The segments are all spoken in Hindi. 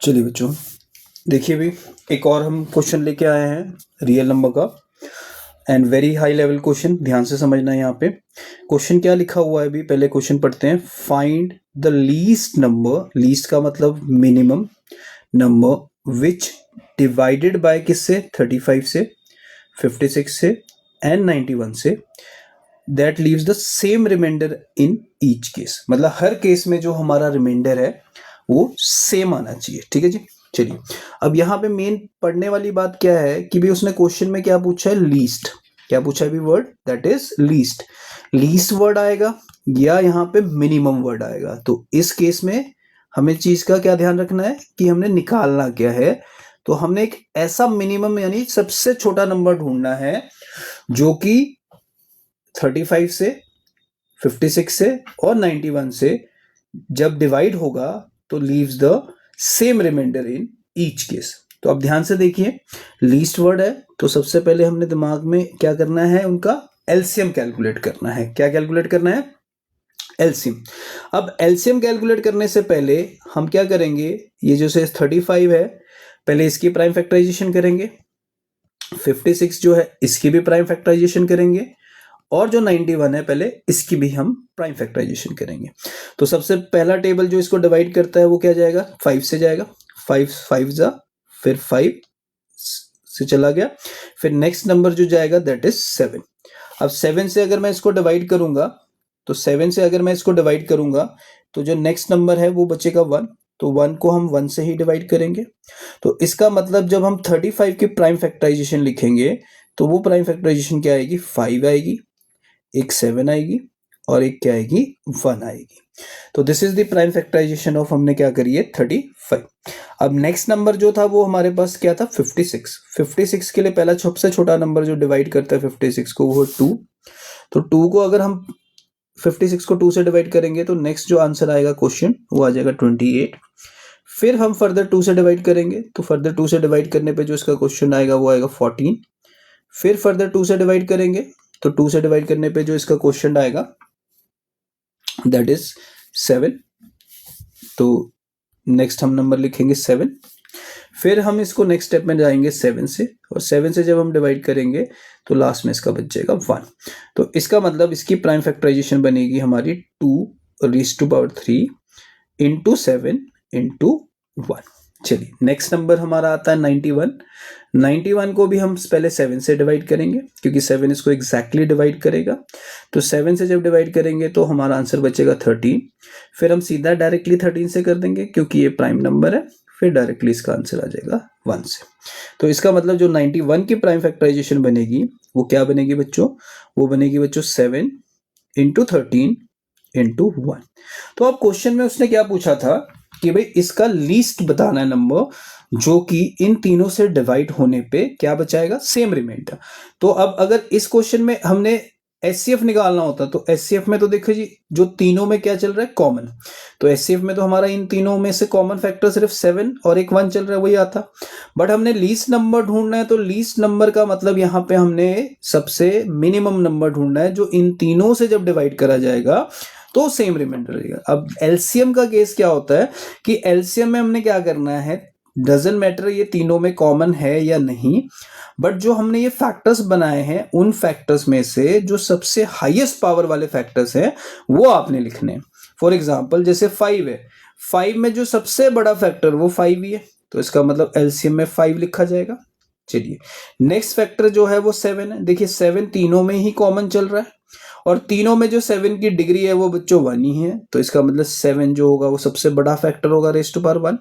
चलिए बच्चों, देखिए अभी एक और हम क्वेश्चन लेके आए हैं रियल नंबर का and very high level question. ध्यान से समझना है। यहाँ पे क्वेश्चन क्या लिखा हुआ है, अभी पहले क्वेश्चन पढ़ते हैं। Find the least number, least का मतलब minimum number, which divided by किससे, 35 से, 56 से एंड 91 से, that leaves the same remainder in each case. मतलब हर केस में जो हमारा रिमाइंडर है वो सेम आना चाहिए। ठीक है जी। चलिए अब यहाँ पे मेन पढ़ने वाली बात क्या है कि भाई उसने क्वेश्चन में क्या पूछा है, लीस्ट। क्या पूछा है भी word, that is least. Least word आएगा या यहाँ पे मिनिमम वर्ड आएगा। तो इस केस में हमें चीज का क्या ध्यान रखना है कि हमने निकालना क्या है। तो हमने एक ऐसा मिनिमम यानी सबसे छोटा नंबर ढूंढना है जो कि 35 से, 56 से और 91 से जब डिवाइड होगा तो leaves the same remainder in each case. तो अब ध्यान से देखिए, लीस्ट वर्ड है तो सबसे पहले हमने दिमाग में क्या करना है, उनका एलसीएम कैलकुलेट करना है। क्या कैलकुलेट करना है, एलसीएम। अब एलसीएम कैलकुलेट करने से पहले हम क्या करेंगे, ये जो से 35 है पहले इसकी प्राइम फैक्टराइजेशन करेंगे, 56 जो है इसकी भी प्राइम फैक्टराइजेशन करेंगे और जो 91 है पहले इसकी भी हम प्राइम फैक्टराइजेशन करेंगे। तो सबसे पहला टेबल जो इसको डिवाइड करता है वो क्या जाएगा, 5 से जाएगा। 5 जा, फिर 5 से चला गया, फिर नेक्स्ट नंबर जो जाएगा दैट इज 7। अब 7 से अगर मैं इसको डिवाइड करूंगा तो 7 से अगर मैं इसको डिवाइड करूंगा तो जो नेक्स्ट नंबर है वो बचेगा 1। तो 1 को हम 1 से ही डिवाइड करेंगे। तो इसका मतलब जब हम 35 की प्राइम फैक्टराइजेशन लिखेंगे तो वो प्राइम फैक्टराइजेशन क्या आएगी, 5 आएगी, एक 7 आएगी और एक क्या आएगी, 1 आएगी। तो this is the prime factorisation of, हमने क्या करी है, 35। अब नेक्स्ट नंबर जो था वो हमारे पास क्या था, 56। 56 के लिए पहला सबसे छोटा नंबर जो डिवाइड करता है 56 को वो 2। तो 2 को अगर हम 56 को 2 से डिवाइड करेंगे तो नेक्स्ट जो आंसर आएगा क्वेश्चन वो आ जाएगा 28। फिर हम फर्दर 2 से डिवाइड करेंगे तो फर्दर 2 से डिवाइड करने पे जो इसका क्वेश्चन आएगा वो आएगा 14। फिर फर्दर 2 से डिवाइड करेंगे तो 2 से डिवाइड करने पे जो इसका क्वेश्चन आएगा दैट इज 7। तो नेक्स्ट हम नंबर लिखेंगे 7। फिर हम इसको नेक्स्ट स्टेप में जाएंगे 7 से, और 7 से जब हम डिवाइड करेंगे तो लास्ट में इसका बच जाएगा 1। तो इसका मतलब इसकी प्राइम फैक्टराइजेशन बनेगी हमारी 2⁻³ इंटू 7 इंटू 1। चलिए नेक्स्ट नंबर हमारा आता है 91। 91 को भी हम पहले 7 से डिवाइड करेंगे क्योंकि 7 इसको एग्जैक्टली डिवाइड करेगा। तो 7 से जब डिवाइड करेंगे तो हमारा आंसर बचेगा 13। फिर हम सीधा डायरेक्टली 13 से कर देंगे क्योंकि ये प्राइम नंबर है, फिर डायरेक्टली इसका आंसर आ जाएगा 1 से। तो इसका मतलब जो 91 की प्राइम फैक्टराइजेशन बनेगी वो क्या बनेगी बच्चों, वो बनेगी बच्चों 7 इंटू 13 इंटू 1। तो अब क्वेश्चन में उसने क्या पूछा था कि भाई इसका लीस्ट बताना है नंबर जो कि इन तीनों से डिवाइड होने पे क्या बचाएगा, सेम रिमाइंडर। तो अब अगर इस क्वेश्चन में हमने एचसीएफ निकालना होता तो एचसीएफ में तो देखो जी जो तीनों में क्या चल रहा है, कॉमन। तो एचसीएफ में तो हमारा इन तीनों में से कॉमन फैक्टर सिर्फ 7 और एक 1 चल रहा है, वही आता। बट हमने लीस्ट नंबर ढूंढना है तो लीस्ट नंबर का मतलब यहाँ पे हमने सबसे मिनिमम नंबर ढूंढना है जो इन तीनों से जब डिवाइड करा जाएगा तो सेम रिमाइंडर रहेगा। अब एलसीएम का केस क्या होता है कि एलसीएम में हमने क्या करना है, डजंट मैटर ये तीनों में कॉमन है या नहीं, बट जो हमने ये फैक्टर्स बनाए हैं उन फैक्टर्स में से जो सबसे हाईएस्ट पावर वाले फैक्टर्स हैं वो आपने लिखने हैं। फॉर एग्जांपल जैसे 5 है, 5 में जो सबसे बड़ा फैक्टर वो 5 ही है, तो इसका मतलब एलसीएम में 5 लिखा जाएगा। चलिए नेक्स्ट फैक्टर जो है वो 7 है। देखिए 7 तीनों में ही कॉमन चल रहा है और तीनों में जो 7 की डिग्री है वो बच्चों 1 ही है, तो इसका मतलब 7 जो होगा वो सबसे बड़ा फैक्टर होगा ⁻⁴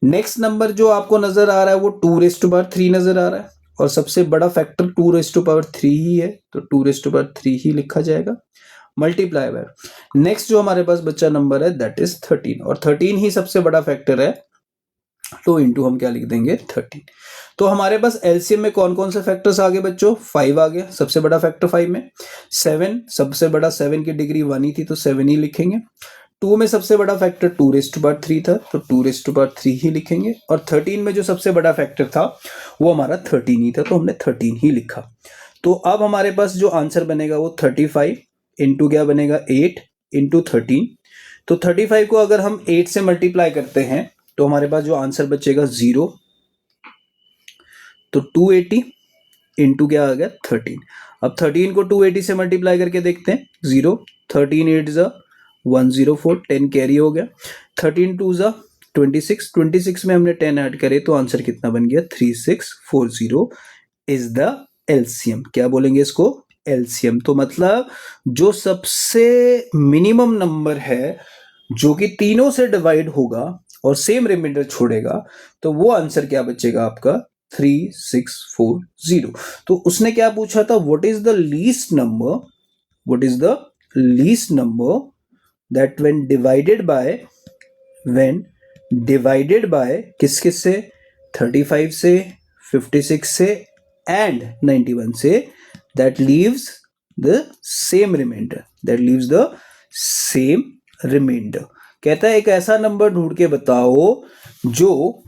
नेक्स्ट नंबर जो आपको नजर आ रहा है वो 2⁻³ नजर आ रहा है और सबसे बड़ा फैक्टर 2⁻³ ही है, तो 2⁻³ ही लिखा जाएगा मल्टीप्लाई बाय नेक्स्ट जो हमारे पास बच्चा नंबर है दैट इज 13, और 13 ही सबसे बड़ा फैक्टर है, तो इंटू हम क्या लिख देंगे 13। तो हमारे पास एलसीएम में कौन कौन से फैक्टर्स आ गए बच्चों, 5 आ गया, सबसे बड़ा फैक्टर 5 में। 7 सबसे बड़ा, 7 की डिग्री 1 ही थी तो 7 ही लिखेंगे। 2 में सबसे बड़ा फैक्टर 2⁻³ था तो 2⁻³ ही लिखेंगे, और 13 में जो सबसे बड़ा फैक्टर था वो हमारा 13 ही था तो हमने 13 ही लिखा। तो अब हमारे पास जो आंसर बनेगा वो 35 इंटू क्या बनेगा 8 इंटू 13। तो 35 को अगर हम 8 से मल्टीप्लाई करते हैं तो हमारे पास जो आंसर बचेगा 0, तो 280 इंटू क्या आ गया 13। अब 13 को 280 से मल्टीप्लाई करके देखते हैं, 0 13 8 ज़ा 104, 10 कैरी हो गया, 13 2 ज़ा 26, 26 में हमने 10 ऐड करे तो आंसर कितना बन गया 3640 इज द एलसीएम। क्या बोलेंगे इसको, एलसीएम। तो मतलब जो सबसे मिनिमम नंबर है जो कि तीनों से डिवाइड होगा और सेम रिमाइंडर छोड़ेगा, तो वो आंसर क्या बचेगा आपका 3640। तो उसने क्या पूछा था, what is the least number, what is the least number that when divided by किस किस से, 35 से, 56 से एंड 91 से, that leaves the same remainder, that leaves the same remainder. कहता है एक ऐसा नंबर ढूंढ के बताओ जो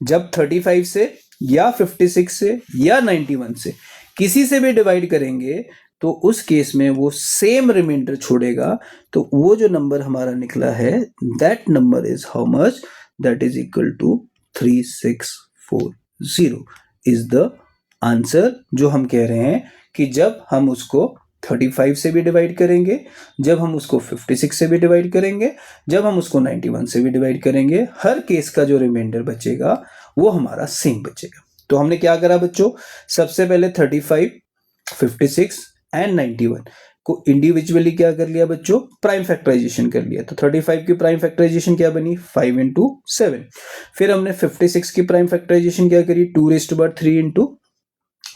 जब 35 से या 56 से या 91 से किसी से भी डिवाइड करेंगे तो उस केस में वो सेम रिमाइंडर छोड़ेगा। तो वो जो नंबर हमारा निकला है, that number is how much, that is equal to 3640 is the answer. जो हम कह रहे हैं कि जब हम उसको 35 से भी डिवाइड करेंगे, जब हम उसको 56 से भी डिवाइड करेंगे, जब हम उसको 91 से भी डिवाइड करेंगे, हर केस का जो रिमाइंडर बचेगा वो हमारा सेम बचेगा। तो हमने क्या करा बच्चों, सबसे पहले 35, 56 एंड 91 को इंडिविजुअली क्या कर लिया बच्चों, प्राइम फैक्टराइजेशन कर लिया। तो 35 की प्राइम फैक्टराइजेशन क्या बनी 5 इंटू 7। फिर हमने 56 की प्राइम फैक्टराइजेशन क्या करी 2⁻³ इंटू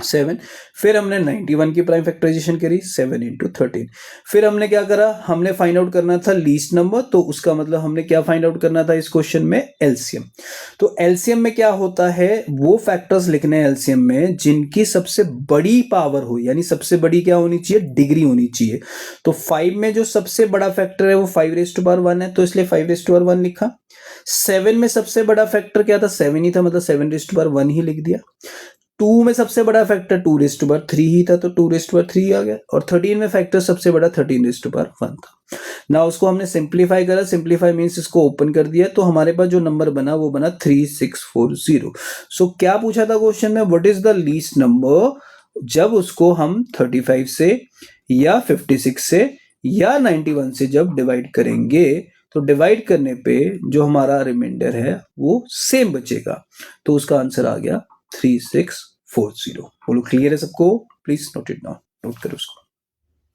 7। फिर हमने 91 की प्राइम फैक्टराइजेशन करी 7 इंटू 13। फिर हमने क्या करा, हमने फाइंड आउट करना था लीस्ट नंबर, तो उसका मतलब हमने क्या फाइंड आउट करना था इस क्वेश्चन में, एलसीएम। तो एलसीएम में क्या होता है, वो फैक्टर्स लिखने हैं एलसीएम में जिनकी सबसे बड़ी पावर हो, यानी सबसे बड़ी क्या होनी चाहिए, डिग्री होनी चाहिए। तो 5 में जो सबसे बड़ा फैक्टर है वो 5⁻1 है, तो इसलिए 5⁻1 लिखा। 7 में सबसे बड़ा फैक्टर क्या था, 7 ही था, मतलब 7⁻1 ही लिख दिया। 2 में सबसे बड़ा फैक्टर 2⁻3 ही था, तो 2⁻3 आ गया। और 13 में फैक्टर सबसे बड़ा 13⁻1 था। ना उसको हमने सिंप्लीफाई करा, सिंप्लीफाई मींस इसको ओपन कर दिया, तो हमारे पास जो नंबर बना वो बना 3640। सो क्या पूछा था क्वेश्चन में, what is the least number, जब उसको हम 35 से या 56 से या 91 से जब डिवाइड करेंगे, तो डिवाइड करने पे जो हमारा रिमाइंडर है वो सेम बचेगा। तो उसका आंसर आ गया 3640। बोलो क्लियर है सबको, please note it down, note करो उसको।